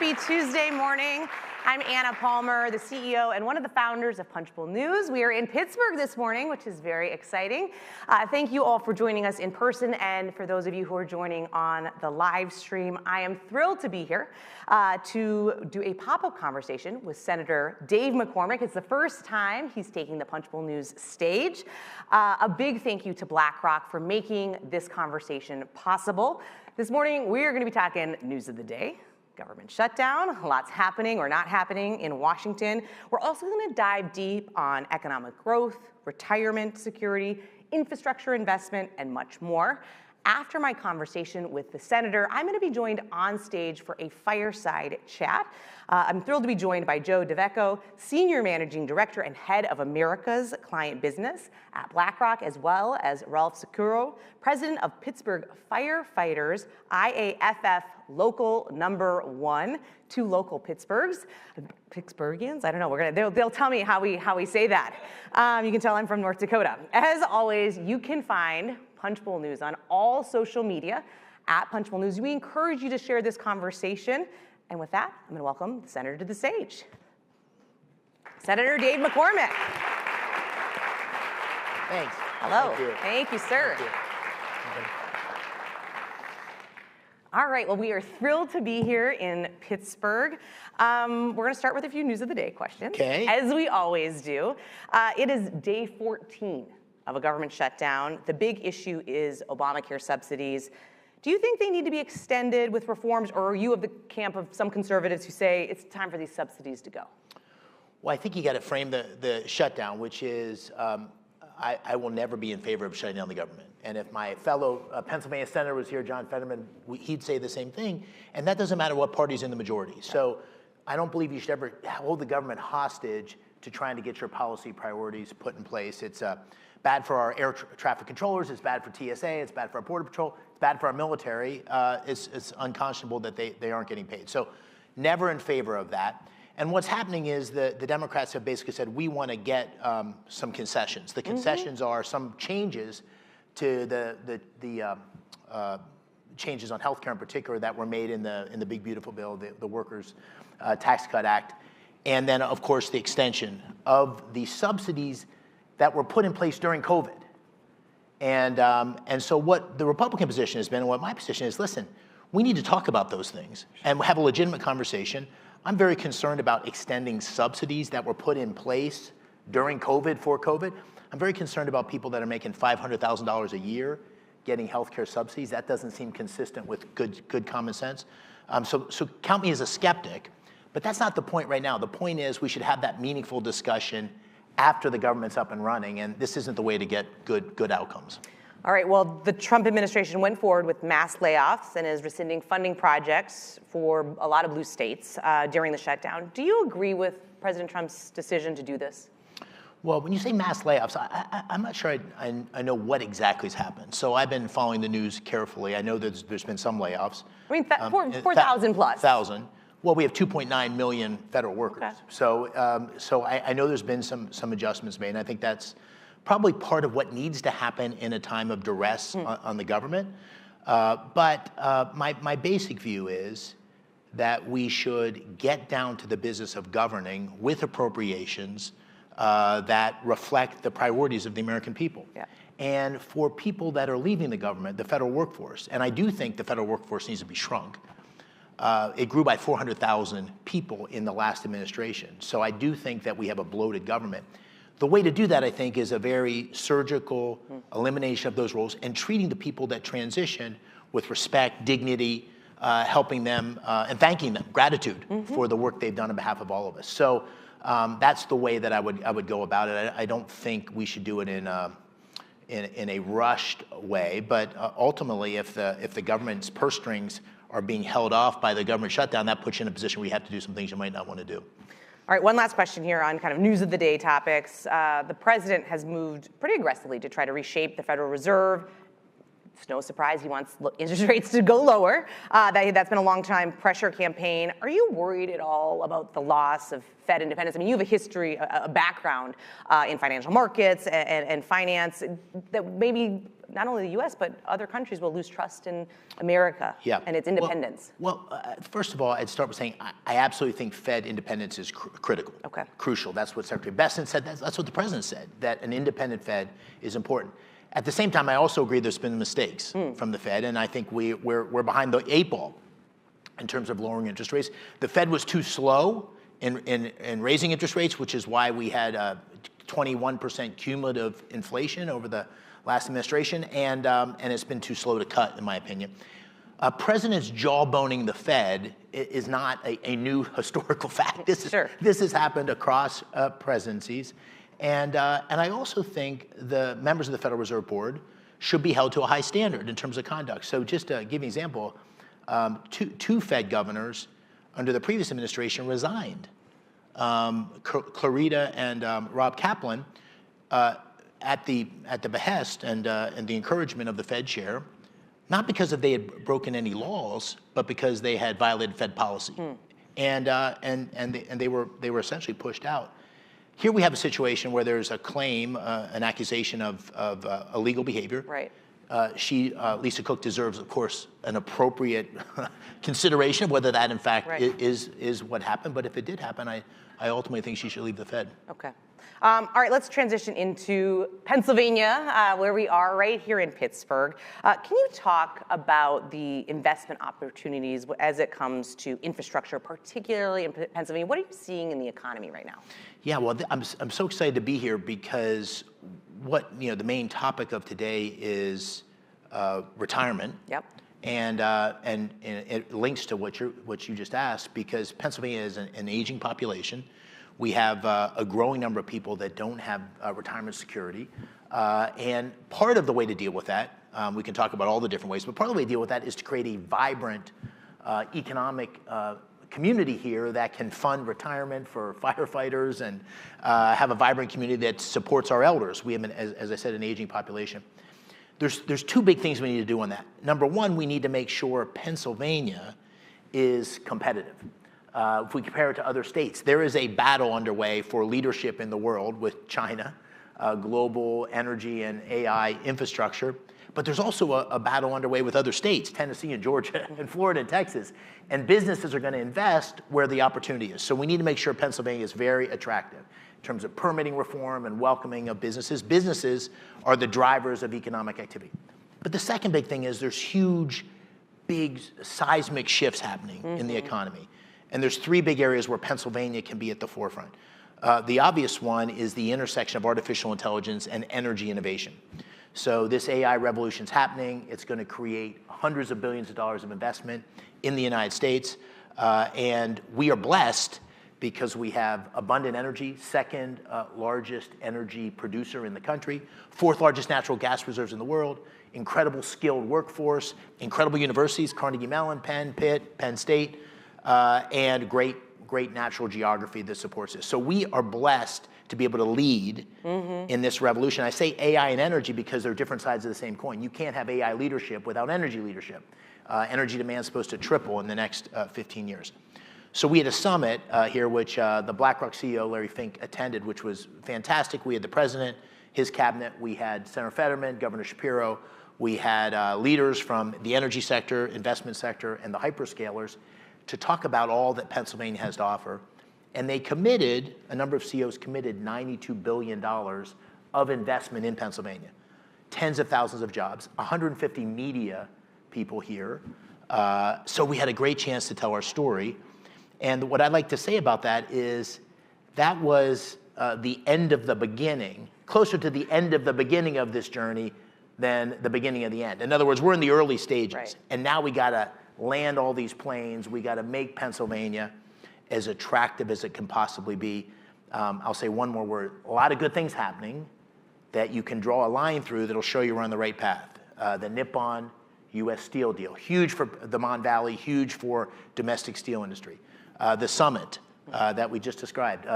Happy Tuesday morning. I'm Anna Palmer, the CEO and one of the founders of Punchbowl News. We are in Pittsburgh this morning, which is very exciting. Thank you all for joining us in person, and for those of you who are joining on the live stream, I am thrilled to be here to do a pop-up conversation with Senator Dave McCormick. It's the first time he's taking the Punchbowl News stage. A big thank you to BlackRock for making this conversation possible. This morning, we are going to be talking news of the day, government shutdown, lots happening or not happening in Washington. We're also going to dive deep on economic growth, retirement security, infrastructure investment, and much more. After my conversation with the senator, I'm going to be joined on stage for a fireside chat. I'm thrilled to be joined by Joe DeVecco, Senior Managing Director and Head of America's Client Business at BlackRock, as well as Ralph Sicuro, President of Pittsburgh Firefighters, IAFF Local Number 1, two local Pittsburghs. Pittsburghians? I don't know. They'll tell me how we say that. You can tell I'm from North Dakota. As always, you can find Punchbowl News on all social media at Punchbowl News. We encourage you to share this conversation. And with that, I'm going to welcome the senator to the stage. Senator Dave McCormick. Thanks. Hello. Thank you, sir. Thank you. All right, well, we are thrilled to be here in Pittsburgh. We're going to start with a few news of the day questions, as we always do. It is day 14 of a government shutdown. The big issue is Obamacare subsidies. Do you think they need to be extended with reforms, or are you of the camp of some conservatives who say it's time for these subsidies to go? Well, I think you got to frame the shutdown, which is I will never be in favor of shutting down the government. And if my fellow Pennsylvania senator was here, John Fetterman, he'd say the same thing. And that doesn't matter what party's in the majority. So I don't believe you should ever hold the government hostage to trying to get your policy priorities put in place. It's bad for our air traffic controllers, it's bad for TSA, it's bad for our Border Patrol, it's bad for our military. It's unconscionable that they aren't getting paid. So never in favor of that. And what's happening is the Democrats have basically said, we want to get some concessions. The concessions are some changes to the changes on healthcare in particular that were made in the Big Beautiful Bill, the Workers' Tax Cut Act. And then, of course, the extension of the subsidies that were put in place during COVID. And so what the Republican position has been, and what my position is, listen, we need to talk about those things and have a legitimate conversation. I'm very concerned about extending subsidies that were put in place during COVID, for COVID. I'm very concerned about people that are making $500,000 a year getting healthcare subsidies. That doesn't seem consistent with good common sense. So count me as a skeptic. But that's not the point right now. The point is we should have that meaningful discussion after the government's up and running, and this isn't the way to get good outcomes. All right, well, the Trump administration went forward with mass layoffs and is rescinding funding projects for a lot of blue states during the shutdown. Do you agree with President Trump's decision to do this? Well, when you say mass layoffs, I'm not sure I know what exactly has happened. So I've been following the news carefully. I know there's been some layoffs. I mean, 4,000 plus. 1,000. Well, we have 2.9 million federal workers. Okay. So I know there's been some adjustments made, and I think that's probably part of what needs to happen in a time of duress on the government. But my basic view is that we should get down to the business of governing with appropriations that reflect the priorities of the American people. Yeah. And for people that are leaving the government, the federal workforce, and I do think the federal workforce needs to be shrunk. It grew by 400,000 people in the last administration. So I do think that we have a bloated government. The way to do that, I think, is a very surgical elimination of those roles and treating the people that transition with respect, dignity, helping them and thanking them, gratitude for the work they've done on behalf of all of us. So that's the way that I would go about it. I don't think we should do it in a rushed way, but ultimately, if the government's purse strings are being held off by the government shutdown, that puts you in a position where you have to do some things you might not want to do. All right, one last question here on kind of news of the day topics. The president has moved pretty aggressively to try to reshape the Federal Reserve. It's no surprise he wants interest rates to go lower. That's been a long time pressure campaign. Are you worried at all about the loss of Fed independence? I mean, you have a history, a background in financial markets and finance that maybe not only the U.S., but other countries will lose trust in America and its independence? First of all, I'd start with saying I absolutely think Fed independence is critical, crucial. That's what Secretary Bessent said. That's what the president said, that an independent Fed is important. At the same time, I also agree there's been mistakes from the Fed, and I think we're behind the 8 ball in terms of lowering interest rates. The Fed was too slow in raising interest rates, which is why we had 21% cumulative inflation over the last administration, and it's been too slow to cut, in my opinion. President's jawboning the Fed is not a new historical fact. This has happened across presidencies, and I also think the members of the Federal Reserve Board should be held to a high standard in terms of conduct. So just to give you an example, two Fed governors under the previous administration resigned. Clarita and Rob Kaplan, at the behest and the encouragement of the Fed chair, not because they had broken any laws, but because they had violated Fed policy, and they were essentially pushed out. Here we have a situation where there's a claim, an accusation of illegal behavior. Right. Lisa Cook deserves, of course, an appropriate consideration of whether that in fact is what happened. But if it did happen, I ultimately think she should leave the Fed. Okay. All right, let's transition into Pennsylvania, where we are right here in Pittsburgh. Can you talk about the investment opportunities as it comes to infrastructure, particularly in Pennsylvania? What are you seeing in the economy right now? Yeah, well, I'm so excited to be here because the main topic of today is retirement. Yep. And it links to what you just asked, because Pennsylvania is an aging population. We have a growing number of people that don't have retirement security. And part of the way to deal with that, we can talk about all the different ways, but part of the way to deal with that is to create a vibrant economic community here that can fund retirement for firefighters and have a vibrant community that supports our elders. We have, as I said, an aging population. There's two big things we need to do on that. Number one, we need to make sure Pennsylvania is competitive. If we compare it to other states, there is a battle underway for leadership in the world with China, global energy and AI infrastructure. But there's also a battle underway with other states, Tennessee and Georgia and Florida and Texas. And businesses are going to invest where the opportunity is. So we need to make sure Pennsylvania is very attractive in terms of permitting reform and welcoming of businesses. Businesses are the drivers of economic activity. But the second big thing is there's huge, big seismic shifts happening in the economy. And there's three big areas where Pennsylvania can be at the forefront. The obvious one is the intersection of artificial intelligence and energy innovation. So this AI revolution is happening. It's going to create hundreds of billions of dollars of investment in the United States. And we are blessed because we have abundant energy, second largest energy producer in the country, fourth largest natural gas reserves in the world, incredible skilled workforce, incredible universities, Carnegie Mellon, Penn, Pitt, Penn State, and great natural geography that supports this. So we are blessed to be able to lead in this revolution. I say AI and energy because they're different sides of the same coin. You can't have AI leadership without energy leadership. Energy demand is supposed to triple in the next 15 years. So we had a summit here, which the BlackRock CEO, Larry Fink, attended, which was fantastic. We had the president, his cabinet. We had Senator Fetterman, Governor Shapiro. We had leaders from the energy sector, investment sector, and the hyperscalers to talk about all that Pennsylvania has to offer. And they committed, a number of CEOs committed $92 billion of investment in Pennsylvania. Tens of thousands of jobs, 150 media people here. So we had a great chance to tell our story. And what I'd like to say about that is that was the end of the beginning, closer to the end of the beginning of this journey than the beginning of the end. In other words, we're in the early stages. Right. And now we got to land all these planes. We got to make Pennsylvania as attractive as it can possibly be. I'll say one more word. A lot of good things happening that you can draw a line through that'll show you we're on the right path. The Nippon U.S. Steel deal, huge for the Mon Valley, huge for domestic steel industry. The summit that we just described.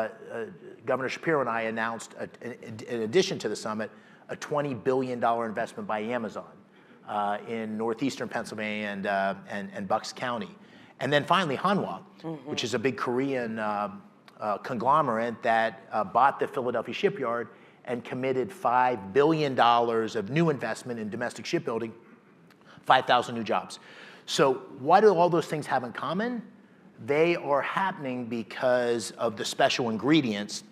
Governor Shapiro and I announced, in addition to the summit, a $20 billion investment by Amazon in northeastern Pennsylvania and Bucks County. And then finally, Hanwha, which is a big Korean conglomerate that bought the Philadelphia shipyard and committed $5 billion of new investment in domestic shipbuilding, 5,000 new jobs. So what do all those things have in common? They are happening because of the special ingredients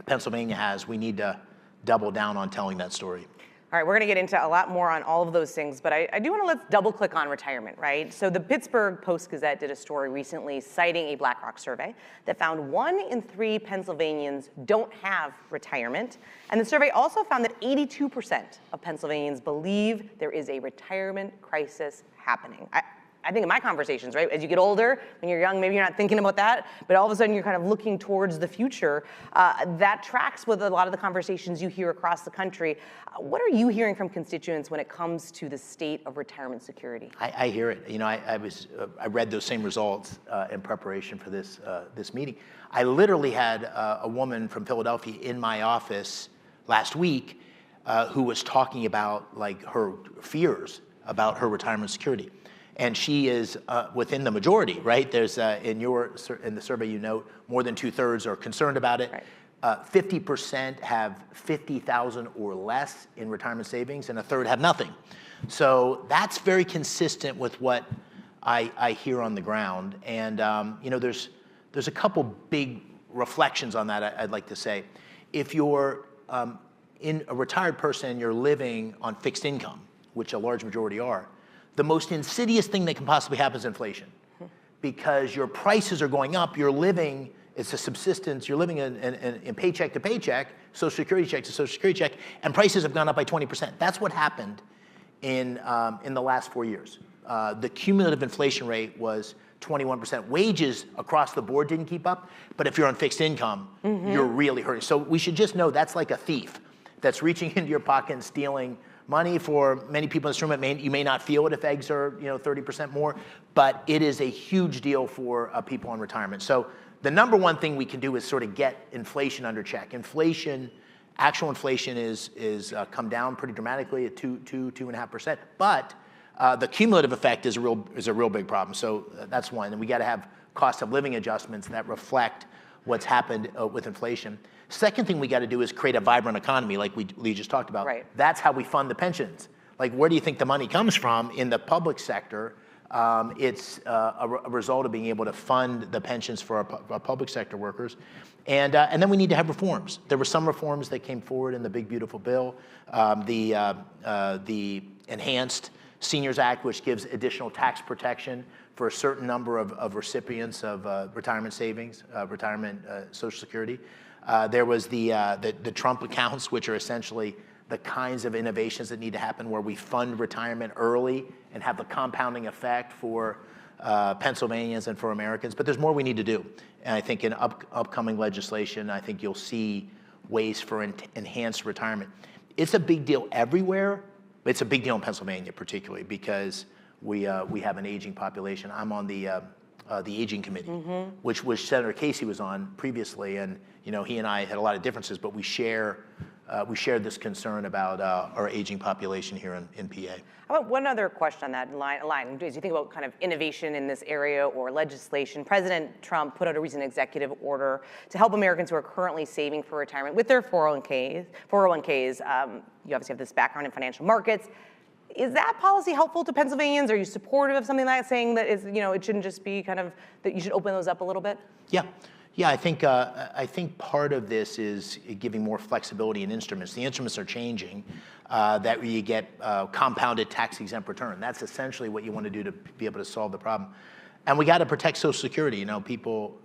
Pennsylvania has. We need to double down on telling that story. All right, we're going to get into a lot more on all of those things, but I do want to let's double click on retirement, right? So the Pittsburgh Post-Gazette did a story recently citing a BlackRock survey that found 1 in 3 Pennsylvanians don't have retirement. And the survey also found that 82% of Pennsylvanians believe there is a retirement crisis happening. I think in my conversations, right, as you get older, when you're young, maybe you're not thinking about that, but all of a sudden you're kind of looking towards the future. That tracks with a lot of the conversations you hear across the country. What are you hearing from constituents when it comes to the state of retirement security? I hear it. You know, I read those same results in preparation for this meeting. I literally had a woman from Philadelphia in my office last week who was talking about like her fears about her retirement security. And she is within the majority, right? There's in the survey you note, more than 2/3 are concerned about it. Right. 50% have 50,000 or less in retirement savings, and 1/3 have nothing. So that's very consistent with what I hear on the ground. And you know, there's a couple big reflections on that I'd like to say. If you're in a retired person and you're living on fixed income, which a large majority are, the most insidious thing that can possibly happen is inflation, because your prices are going up. You're living, it's a subsistence. You're living in paycheck to paycheck, Social Security check to Social Security check, and prices have gone up by 20%. That's what happened in the last 4 years. The cumulative inflation rate was 21%. Wages across the board didn't keep up, but if you're on fixed income, you're really hurting. So we should just know that's like a thief that's reaching into your pocket and stealing money. For many people in this room, you may not feel it if eggs are 30% more, but it is a huge deal for people in retirement. So the number one thing we can do is sort of get inflation under check. Actual inflation is come down pretty dramatically at 2.5%, but the cumulative effect is a real big problem. So that's one, and we got to have cost of living adjustments that reflect what's happened with inflation. Second thing we got to do is create a vibrant economy, like we just talked about. Right. That's how we fund the pensions. Like, where do you think the money comes from in the public sector? It's a result of being able to fund the pensions for our public sector workers. And then we need to have reforms. There were some reforms that came forward in the big, beautiful bill. The Enhanced Seniors Act, which gives additional tax protection for a certain number of recipients of retirement savings, Social Security. There was the Trump accounts, which are essentially the kinds of innovations that need to happen where we fund retirement early and have the compounding effect for Pennsylvanians and for Americans. But there's more we need to do. And I think in upcoming legislation, I think you'll see ways for enhanced retirement. It's a big deal everywhere, but it's a big deal in Pennsylvania particularly because we have an aging population. I'm on the aging committee, which Senator Casey was on previously, and he and I had a lot of differences, but we share this concern about our aging population here in PA. How about one other question on that line? As you think about kind of innovation in this area or legislation, President Trump put out a recent executive order to help Americans who are currently saving for retirement with their 401ks. You obviously have this background in financial markets. Is that policy helpful to Pennsylvanians? Are you supportive of something like that, saying that it shouldn't just be kind of that you should open those up a little bit? Yeah, I think part of this is giving more flexibility in instruments. The instruments are changing, that you get compounded tax-exempt return. That's essentially what you want to do to be able to solve the problem. And we got to protect Social Security. People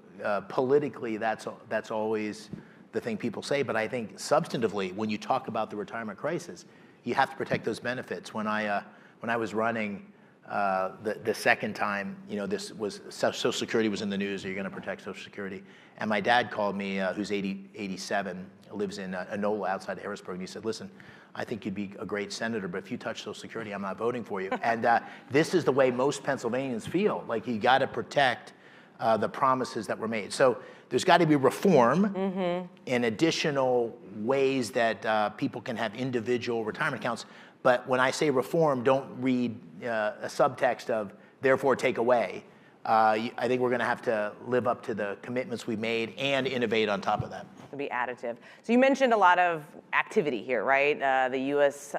politically, that's always the thing people say. But I think substantively, when you talk about the retirement crisis, you have to protect those benefits. When I was running the second time, this was Social Security was in the news. Are you going to protect Social Security? And my dad called me, who's 87, lives in Enola outside of Harrisburg, and he said, "Listen, I think you'd be a great senator, but if you touch Social Security, I'm not voting for you." And this is the way most Pennsylvanians feel. Like, you got to protect the promises that were made. So there's got to be reform in additional ways that people can have individual retirement accounts. But when I say reform, don't read a subtext of therefore take away. I think we're going to have to live up to the commitments we made and innovate on top of that. To be additive. So you mentioned a lot of activity here, right? The U.S.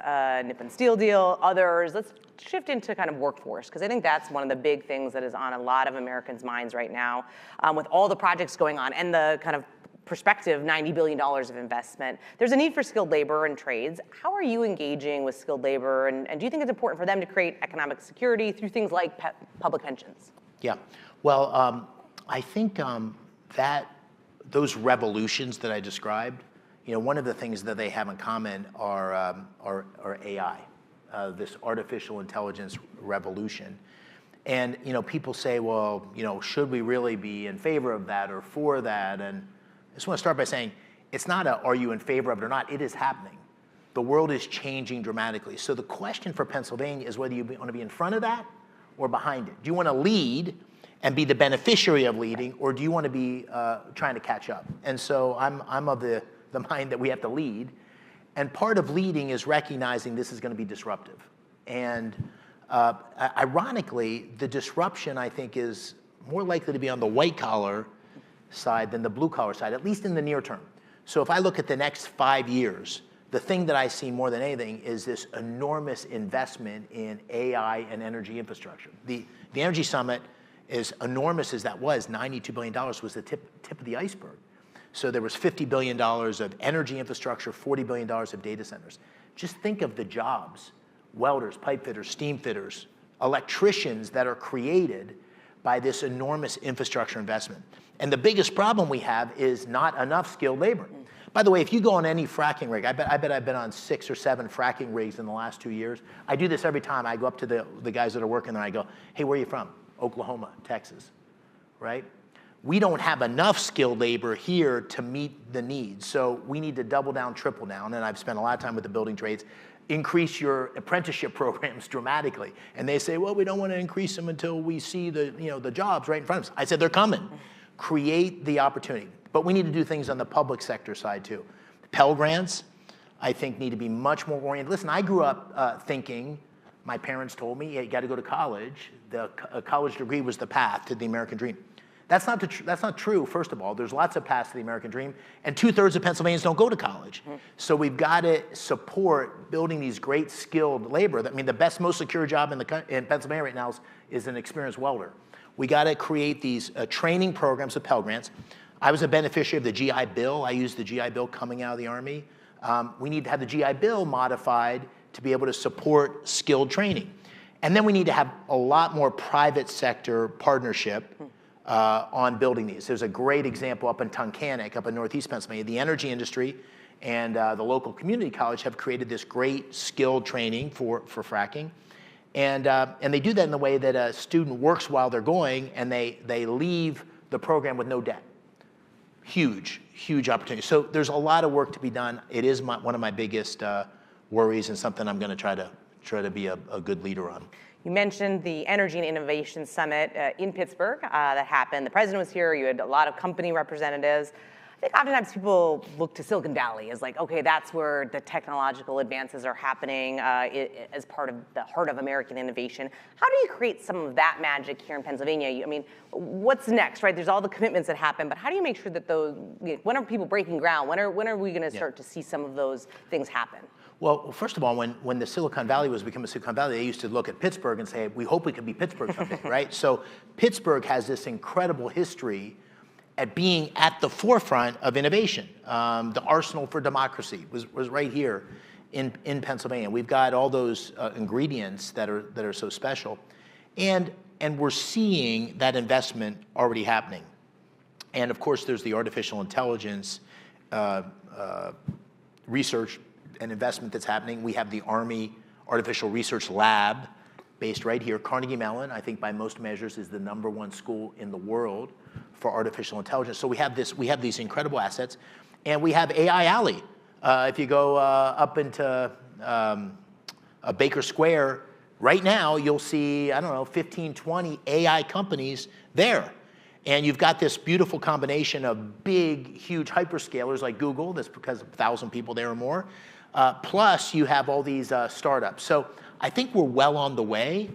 Nippon Steel deal, others. Let's shift into kind of workforce, because I think that's one of the big things that is on a lot of Americans' minds right now, with all the projects going on and the kind of prospective $90 billion of investment. There's a need for skilled labor and trades. How are you engaging with skilled labor, and do you think it's important for them to create economic security through things like public pensions? Yeah, well, I think that those revolutions that I described, one of the things that they have in common are AI, this artificial intelligence revolution. And people say, well, should we really be in favor of that or for that? And I just want to start by saying, it's not a, are you in favor of it or not? It is happening. The world is changing dramatically. So the question for Pennsylvania is whether you want to be in front of that or behind it. Do you want to lead and be the beneficiary of leading, or do you want to be trying to catch up? And so I'm of the mind that we have to lead. And part of leading is recognizing this is going to be disruptive. And ironically, the disruption, I think, is more likely to be on the white collar side than the blue collar side, at least in the near term. So if I look at the next 5 years, the thing that I see more than anything is this enormous investment in AI and energy infrastructure. The Energy Summit, as enormous as that was, $92 billion was the tip of the iceberg. So there was $50 billion of energy infrastructure, $40 billion of data centers. Just think of the jobs, welders, pipe fitters, steam fitters, electricians that are created by this enormous infrastructure investment. And the biggest problem we have is not enough skilled labor. By the way, if you go on any fracking rig, I bet I've been on 6 or 7 fracking rigs in the last 2 years. I do this every time. I go up to the guys that are working there, I go, hey, where are you from? Oklahoma, Texas, right? We don't have enough skilled labor here to meet the needs. So we need to double down, triple down, and I've spent a lot of time with the building trades, increase your apprenticeship programs dramatically. And they say, well, we don't want to increase them until we see the jobs right in front of us. I said, they're coming. Create the opportunity. But we need to do things on the public sector side too. Pell Grants, I think, need to be much more oriented. Listen, I grew up thinking, my parents told me, you got to go to college. A college degree was the path to the American dream. That's not true, first of all. There's lots of paths to the American dream, and 2/3 of Pennsylvanians don't go to college. So we've got to support building these great skilled labor. I mean, the best, most secure job in Pennsylvania right now is an experienced welder. We got to create these training programs with Pell Grants. I was a beneficiary of the GI Bill. I used the GI Bill coming out of the Army. We need to have the GI Bill modified to be able to support skilled training. And then we need to have a lot more private sector partnership on building these. There's a great example up in Tunkhannock, up in Northeast Pennsylvania. The energy industry and the local community college have created this great skilled training for fracking. And they do that in the way that a student works while they're going, and they leave the program with no debt. Huge, huge opportunity. So there's a lot of work to be done. It is one of my biggest worries, and something I'm going to try to be a good leader on. You mentioned the Energy and Innovation Summit in Pittsburgh that happened. The president was here. You had a lot of company representatives. I think oftentimes people look to Silicon Valley as like, okay, that's where the technological advances are happening as part of the heart of American innovation. How do you create some of that magic here in Pennsylvania? I mean, what's next, right? There's all the commitments that happen, but how do you make sure that those, when are people breaking ground? When are we going to start to see some of those things happen? Well, first of all, when the Silicon Valley was becoming Silicon Valley, they used to look at Pittsburgh and say, we hope we could be Pittsburgh someday, right? So Pittsburgh has this incredible history at being at the forefront of innovation. The arsenal for democracy was right here in Pennsylvania. We've got all those ingredients that are so special. And we're seeing that investment already happening. And of course, there's the artificial intelligence research and investment that's happening. We have the Army Artificial Research Lab based right here. Carnegie Mellon, I think by most measures, is the #1 school in the world for artificial intelligence. So we have these incredible assets, and we have AI Alley. If you go up into Baker Square right now, you'll see, I don't know, 15, 20 AI companies there. And you've got this beautiful combination of big, huge hyperscalers like Google, that's because of 1,000 people there or more, plus you have all these startups. So I think we're well on the way.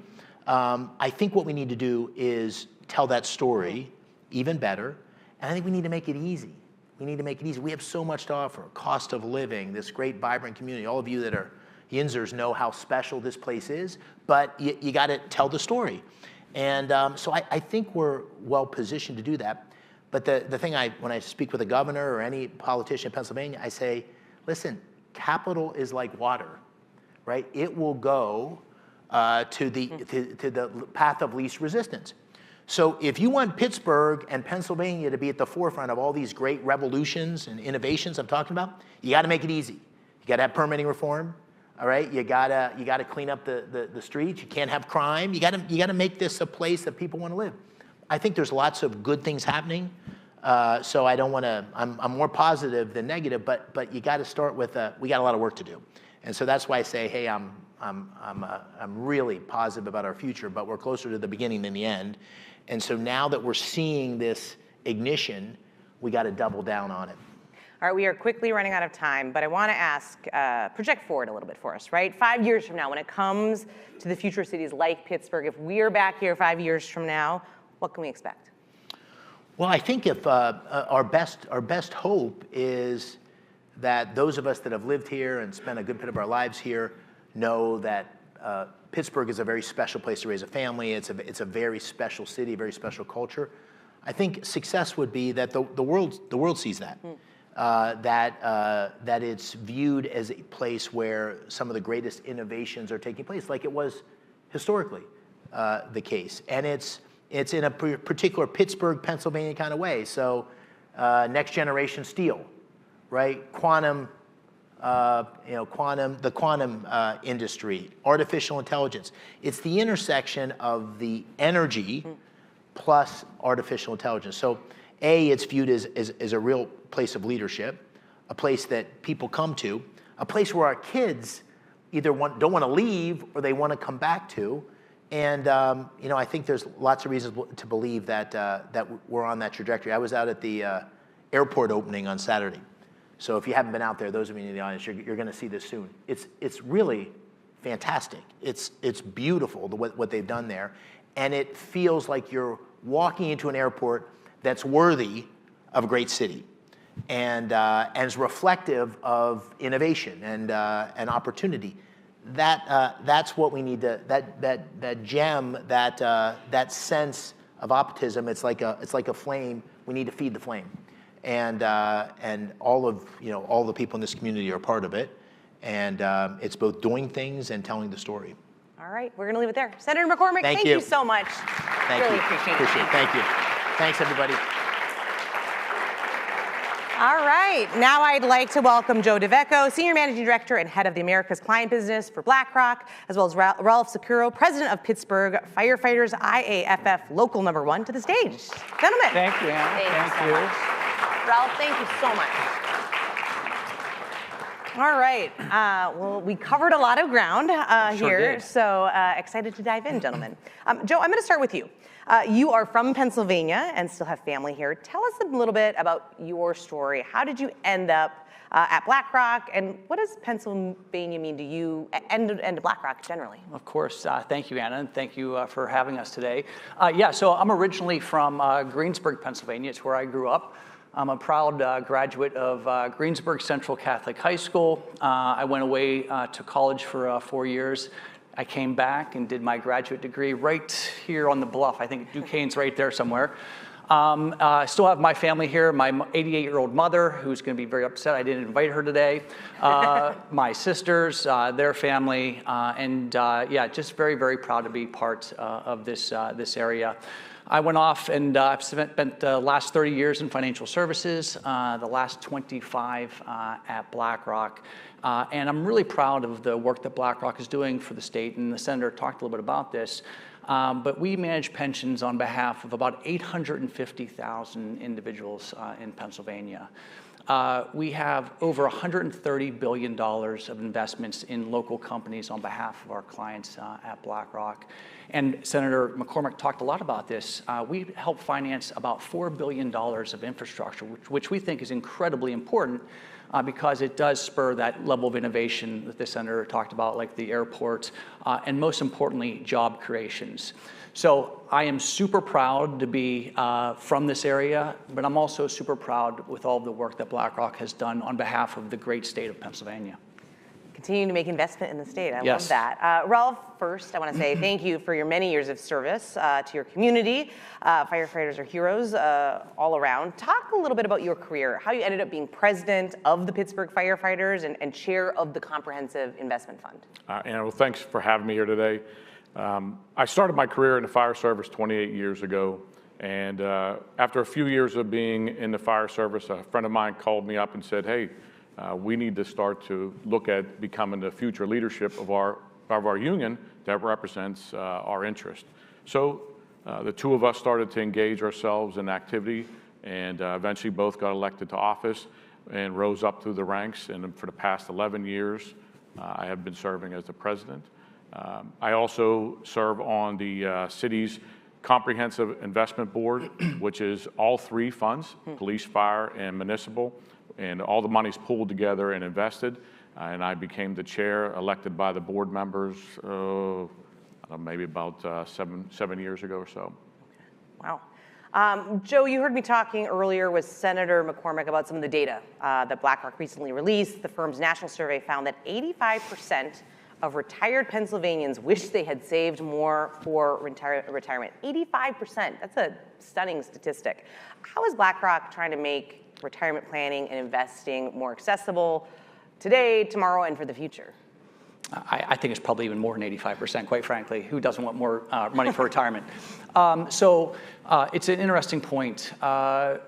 I think what we need to do is tell that story even better, and I think we need to make it easy. We need to make it easy. We have so much to offer. Cost of living, this great, vibrant community. All of you that are Yinzers know how special this place is, but you got to tell the story. And so I think we're well positioned to do that. But the thing when I speak with a governor or any politician in Pennsylvania, I say, listen, capital is like water, right? It will go to the path of least resistance. So if you want Pittsburgh and Pennsylvania to be at the forefront of all these great revolutions and innovations I'm talking about, you got to make it easy. You got to have permitting reform, all right? You got to clean up the streets. You can't have crime. You got to make this a place that people want to live. I think there's lots of good things happening. So I don't want to. I'm more positive than negative, but you got to start with we got a lot of work to do, and so that's why I say, hey, I'm really positive about our future, but we're closer to the beginning than the end. And so now that we're seeing this ignition, we got to double down on it. All right, we are quickly running out of time, but I want to ask, project forward a little bit for us, right? 5 years from now, when it comes to the future cities like Pittsburgh, if we're back here 5 years from now, what can we expect? Well, I think if our best hope is that those of us that have lived here and spent a good bit of our lives here know that Pittsburgh is a very special place to raise a family. It's a very special city, very special culture. I think success would be that the world sees that. That it's viewed as a place where some of the greatest innovations are taking place, like it was historically the case. And it's in a particular Pittsburgh, Pennsylvania kind of way. So next generation steel, right? Quantum, the quantum industry, artificial intelligence. It's the intersection of the energy plus artificial intelligence. So it's viewed as a real place of leadership, a place that people come to, a place where our kids either don't want to leave or they want to come back to. And I think there's lots of reasons to believe that we're on that trajectory. I was out at the airport opening on Saturday. So if you haven't been out there, those of you in the audience, you're going to see this soon. It's really fantastic. It's beautiful what they've done there, and it feels like you're walking into an airport that's worthy of a great city, and is reflective of innovation and opportunity. That's what we need to that gem, that sense of optimism. It's like a flame. We need to feed the flame, and all the people in this community are part of it, and it's both doing things and telling the story. All right, we're going to leave it there. Senator McCormick, thank you so much. Thank you. Appreciate it. Thank you. Thanks, everybody. All right, now I'd like to welcome Joe DeVecco, Senior Managing Director and Head of the Americas Client Business for BlackRock, as well as Ralph Sakuro, President of Pittsburgh Firefighters IAFF Local Number 1, to the stage. Gentlemen. Thank you, Anna. Thank you. Ralph, thank you so much. All right, well, we covered a lot of ground here, so excited to dive in, gentlemen. Joe, I'm going to start with you. You are from Pennsylvania and still have family here. Tell us a little bit about your story. How did you end up at BlackRock, and what does Pennsylvania mean to you and to BlackRock generally? Of course. Thank you, Anna, and thank you for having us today. So I'm originally from Greensburg, Pennsylvania. It's where I grew up. I'm a proud graduate of Greensburg Central Catholic High School. I went away to college for 4 years. I came back and did my graduate degree right here on the bluff. I think Duquesne's right there somewhere. I still have my family here, my 88-year-old mother, who's going to be very upset I didn't invite her today, my sisters, their family, and just very, very proud to be part of this area. I went off and spent the last 30 years in financial services, the last 25 at BlackRock. And I'm really proud of the work that BlackRock is doing for the state, and the senator talked a little bit about this. But we manage pensions on behalf of about 850,000 individuals in Pennsylvania. We have over $130 billion of investments in local companies on behalf of our clients at BlackRock. And Senator McCormick talked a lot about this. We help finance about $4 billion of infrastructure, which we think is incredibly important because it does spur that level of innovation that the senator talked about, like the airport, and most importantly, job creations. So I am super proud to be from this area, but I'm also super proud with all the work that BlackRock has done on behalf of the great state of Pennsylvania. Continuing to make investment in the state. I Yes. love that. Ralph, first, I want to say thank you for your many years of service to your community. Firefighters are heroes all around. Talk a little bit about your career, how you ended up being president of the Pittsburgh Firefighters and chair of the Comprehensive Investment Fund. And well, thanks for having me here today. I started my career in the fire service 28 years ago. And after a few years of being in the fire service, a friend of mine called me up and said, hey, we need to start to look at becoming the future leadership of our union that represents our interest. So the two of us started to engage ourselves in activity and eventually both got elected to office and rose up through the ranks. And for the past 11 years, I have been serving as the president. I also serve on the city's Comprehensive Investment Board, which is all three funds, police, fire, and municipal. And all the money's pooled together and invested. And I became the chair, elected by the board members, maybe about 7 years ago or so. Wow. Joe, you heard me talking earlier with Senator McCormick about some of the data that BlackRock recently released. The firm's national survey found that 85% of retired Pennsylvanians wish they had saved more for retirement. 85%, that's a stunning statistic. How is BlackRock trying to make retirement planning and investing more accessible today, tomorrow, and for the future? I think it's probably even more than 85%, quite frankly. Who doesn't want more money for retirement? So it's an interesting point.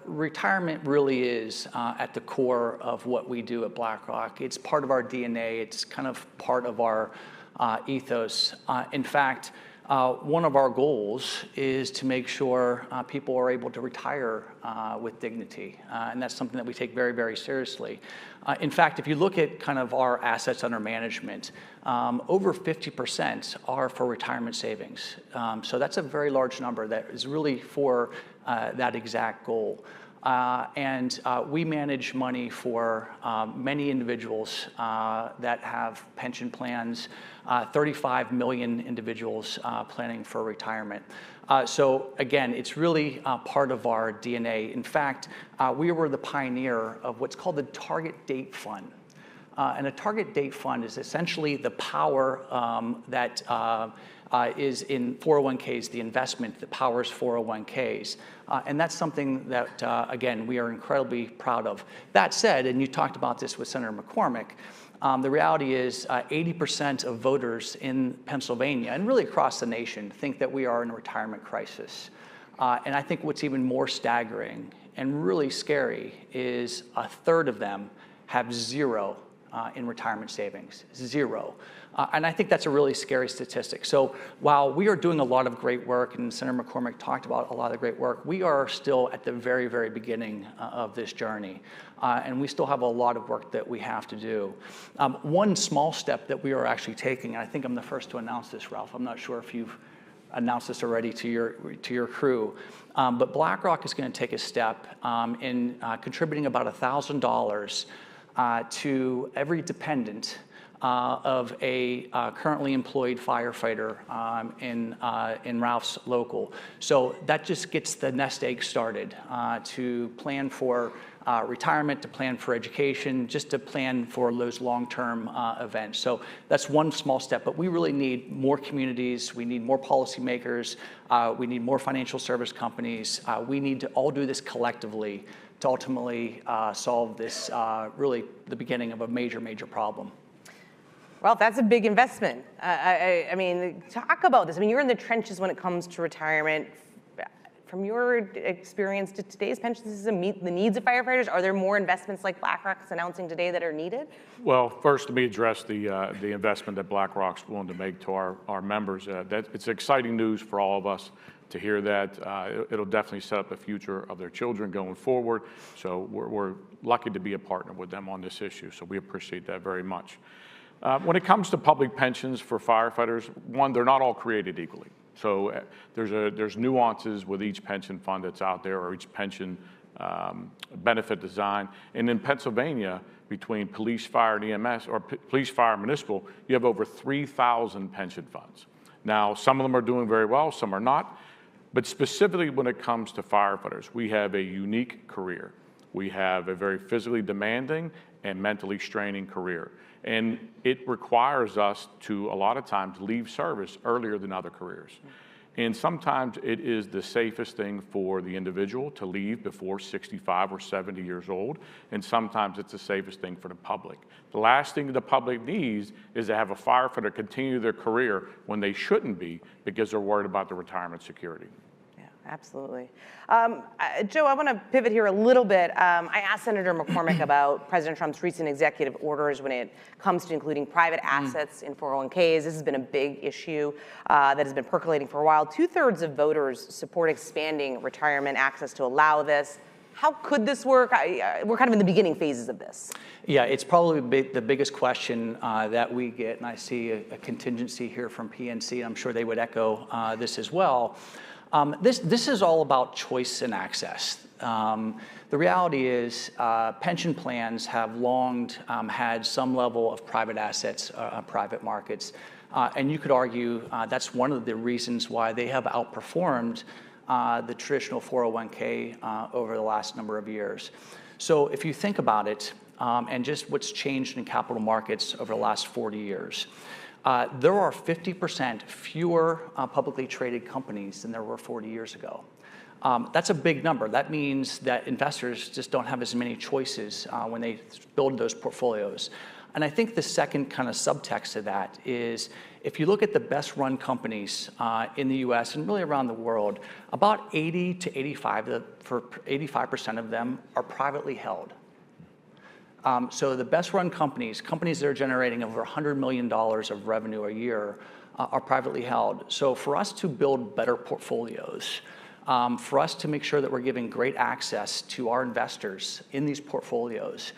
Retirement really is at the core of what we do at BlackRock. It's part of our DNA. It's kind of part of our ethos. In fact, one of our goals is to make sure people are able to retire with dignity, and that's something that we take very, very seriously. In fact, if you look at kind of our assets under management, over 50% are for retirement savings. So that's a very large number that is really for that exact goal. And we manage money for many individuals that have pension plans, 35 million individuals planning for retirement. So again, it's really part of our DNA. In fact, we were the pioneer of what's called the Target Date Fund. And a target date fund is essentially the power that is in 401ks, the investment that powers 401ks. And that's something that, again, we are incredibly proud of. That said, and you talked about this with Senator McCormick, the reality is 80% of voters in Pennsylvania, and really across the nation, think that we are in a retirement crisis. And I think what's even more staggering and really scary is a third of them have zero in retirement savings, zero. And I think that's a really scary statistic. So while we are doing a lot of great work, and Senator McCormick talked about a lot of the great work, we are still at the very, very beginning of this journey. And we still have a lot of work that we have to do. One small step that we are actually taking, and I think I'm the first to announce this, Ralph, I'm not sure if you've announced this already to your crew, but BlackRock is going to take a step in contributing about $1,000 to every dependent of a currently employed firefighter in Ralph's local. So that just gets the nest egg started to plan for retirement, to plan for education, just to plan for those long-term events. So that's one small step, but we really need more communities, we need more policymakers, we need more financial service companies. We need to all do this collectively to ultimately solve this, really the beginning of a major, major problem. Well, that's a big investment. I mean, talk about this. I mean, you're in the trenches when it comes to retirement. From your experience, do today's pension system meet the needs of firefighters? Are there more investments like BlackRock's announcing today that are needed? Well, first, let me address the investment that BlackRock's willing to make to our members. It's exciting news for all of us to hear that. It'll definitely set up the future of their children going forward. So we're lucky to be a partner with them on this issue. So we appreciate that very much. When it comes to public pensions for firefighters, one, they're not all created equally. So there's nuances with each pension fund that's out there or each pension benefit design. And in Pennsylvania, between police, fire, and EMS, or police, fire, and municipal, you have over 3,000 pension funds. Now, some of them are doing very well, some are not. But specifically when it comes to firefighters, we have a unique career. We have a very physically demanding and mentally straining career. And it requires us to, a lot of times, leave service earlier than other careers. And sometimes it is the safest thing for the individual to leave before 65 or 70 years old, and sometimes it's the safest thing for the public. The last thing the public needs is to have a firefighter continue their career when they shouldn't be because they're worried about the retirement security. Absolutely. Joe, I want to pivot here a little bit. I asked Senator McCormick about President Trump's recent executive orders when it comes to including private assets in 401ks. This has been a big issue that has been percolating for a while. 2/3 of voters support expanding retirement access to allow this. How could this work? We're kind of in the beginning phases of this. Yeah, it's probably the biggest question that we get, and I see a contingency here from PNC, and I'm sure they would echo this as well. This is all about choice and access. The reality is pension plans have long had some level of private assets, private markets, and you could argue that's one of the reasons why they have outperformed the traditional 401k over the last number of years. So if you think about it, and just what's changed in capital markets over the last 40 years, there are 50% fewer publicly traded companies than there were 40 years ago. That's a big number. That means that investors just don't have as many choices when they build those portfolios. And I think the second kind of subtext of that is if you look at the best run companies in the US and really around the world, about 80 to 85% of them are privately held. So the best run companies that are generating over $100 million of revenue a year are privately held. So for us to build better portfolios, for us to make sure that we're giving great access to our investors in these portfolios,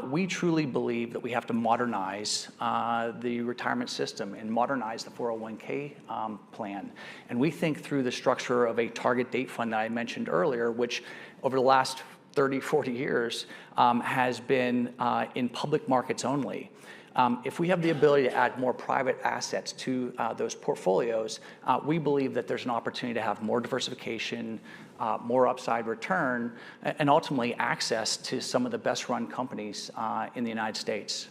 we truly believe that we have to modernize the retirement system and modernize the 401k plan. And we think through the structure of a target date fund that I mentioned earlier, which over the last 30, 40 years has been in public markets only. If we have the ability to add more private assets to those portfolios, we believe that there's an opportunity to have more diversification, more upside return, and ultimately access to some of the best run companies in the United States.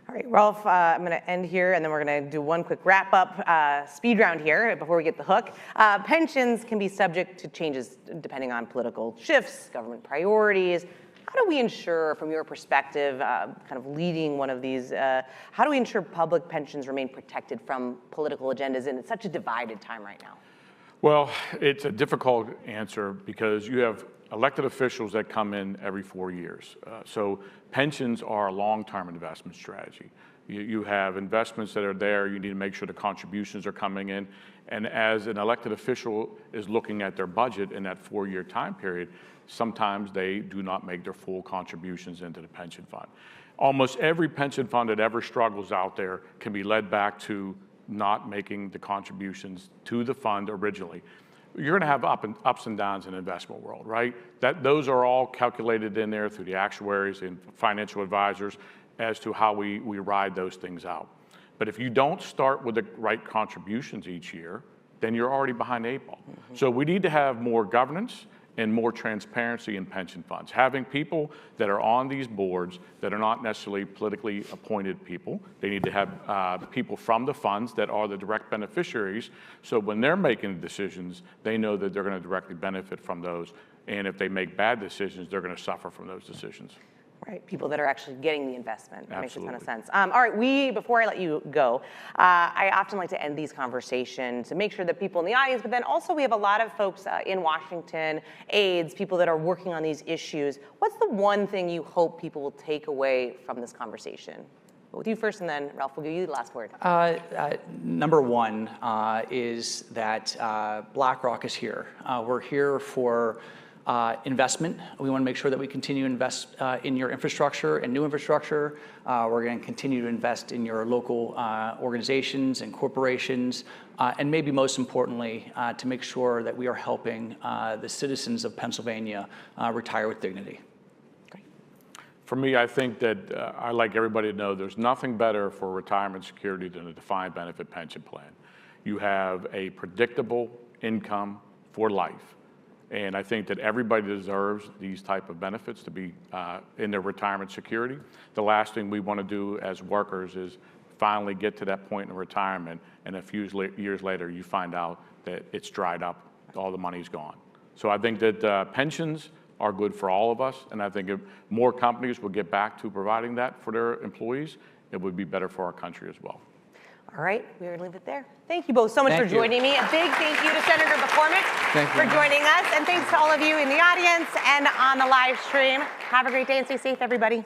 All right, Ralph, I'm going to end here, and then we're going to do one quick wrap-up speed round here before we get the hook. Pensions can be subject to changes depending on political shifts, government priorities. How do we ensure, from your perspective, kind of leading one of these, how do we ensure public pensions remain protected from political agendas in such a divided time right now? Well, it's a difficult answer because you have elected officials that come in every 4 years. So pensions are a long-term investment strategy. You have investments that are there. You need to make sure the contributions are coming in. And as an elected official is looking at their budget in that 4-year time period, sometimes they do not make their full contributions into the pension fund. Almost every pension fund that ever struggles out there can be led back to not making the contributions to the fund originally. You're going to have ups and downs in the investment world, right? Those are all calculated in there through the actuaries and financial advisors as to how we ride those things out. But if you don't start with the right contributions each year, then you're already behind the 8 ball. Mm-hmm. So we need to have more governance and more transparency in pension funds. Having people that are on these boards that are not necessarily politically appointed people. They need to have people from the funds that are the direct beneficiaries, so when they're making decisions, they know that they're going to directly benefit from those. And if they make bad decisions, they're going to suffer from those decisions. Right, people that are actually getting the investment. That Absolutely. makes a ton of sense. All right, before I let you go, I often like to end these conversations to make sure that people in the audience, but then also we have a lot of folks in Washington, aides, people that are working on these issues. What's the one thing you hope people will take away from this conversation? We'll do you first, and then Ralph, will give you the last word. Number one is that BlackRock is here. We're here for investment. We want to make sure that we continue to invest in your infrastructure and new infrastructure. We're going to continue to invest in your local organizations and corporations, and maybe most importantly, to make sure that we are helping the citizens of Pennsylvania retire with dignity. For me, I think that I like everybody to know there's nothing better for retirement security than a defined benefit pension plan. You have a predictable income for life. And I think that everybody deserves these type of benefits to be in their retirement security. The last thing we want to do as workers is finally get to that point in retirement, and a few years later you find out that it's dried up, all the money's gone. So I think that pensions are good for all of us, and I think if more companies will get back to providing that for their employees, it would be better for our country as well. All right, we're going to leave it there. Thank you both so much for joining me. A big thank you to Senator McCormick for joining us, and thanks to all of you in the audience and on the live stream. Have a great day and stay safe, everybody.